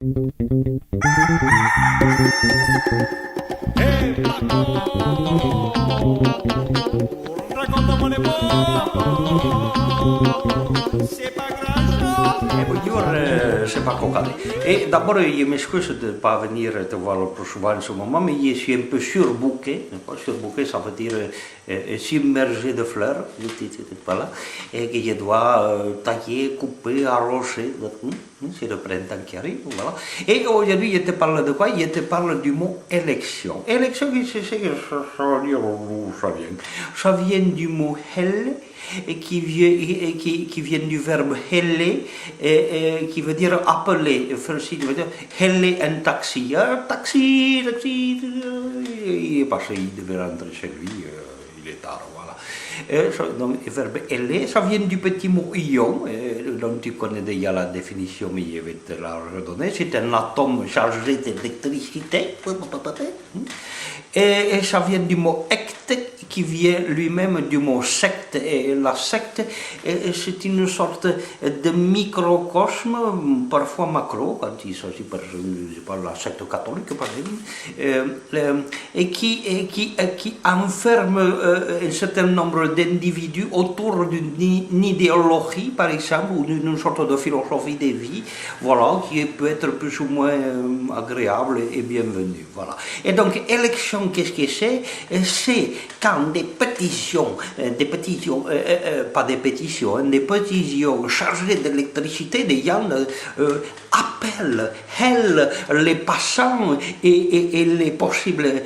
Bonjour, c'est pas Cocalé. Et d'abord, je m'excuse de ne pas venir te voir le plus souvent en ce moment, mais je suis un peu surbooké. Surbooké, ça veut dire submergé de fleurs, voilà, et que je dois tailler, couper, arroser. C'est le printemps qui arrive, voilà. Et aujourd'hui, je te parle de quoi? Je te parle du mot élection. Élection, c'est ce que ça veut dire, ça vient. Ça vient du mot helle, qui vient du verbe helle, qui veut dire appeler. Il veut dire helle un taxi. Taxi, il est passé, il devait rentrer chez lui, il est tard, voilà. Donc, le verbe helle, ça vient du petit mot ion, dont tu connais déjà la définition, mais je vais te la redonner. C'est un atome chargé d'électricité. Et ça vient du mot ecte, qui vient lui-même du mot secte. Et la secte, c'est une sorte de microcosme, parfois macro, quand il s'agit par la secte catholique, par exemple, et qui enferme un certain nombre d'individus autour d'une idéologie, par exemple, ou d'une sorte de philosophie de vie, voilà, qui peut être plus ou moins agréable et bienvenue. Voilà. Et donc, élection, qu'est-ce que c'est? C'est quand des pétitions, pas des pétitions, des pétitions chargées d'électricité, des gens appellent les passants et les possibles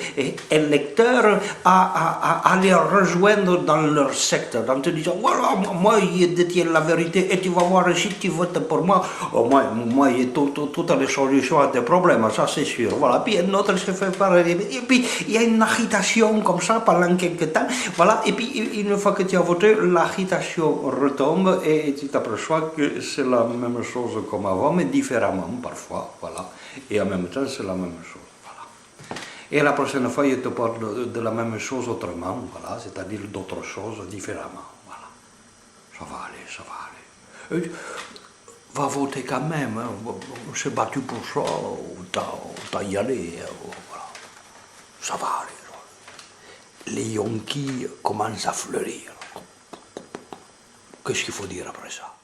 électeurs à les rejoindre dans leur secte, en te disant voilà, moi je détiens la vérité et tu vas voir si tu votes pour moi, moi j'ai toutes les solutions à tes problèmes, ça c'est sûr. Voilà. Puis un autre se fait pareil, et puis il y a une agitation comme ça pendant quelques temps, voilà, et puis une fois que tu as voté, l'agitation retombe et tu t'aperçois que c'est la même chose comme avant, mais différemment parfois, voilà, et en même temps c'est la même chose, voilà. Et la prochaine fois, je te parle de la même chose autrement, voilà, c'est-à-dire d'autres choses différemment, voilà. Ça va aller, ça va aller. Va voter quand même, hein. On s'est battu pour ça, t'as y aller, voilà. Ça va aller. Les Yankees commencent à fleurir. Qu'est-ce qu'il faut dire après ça?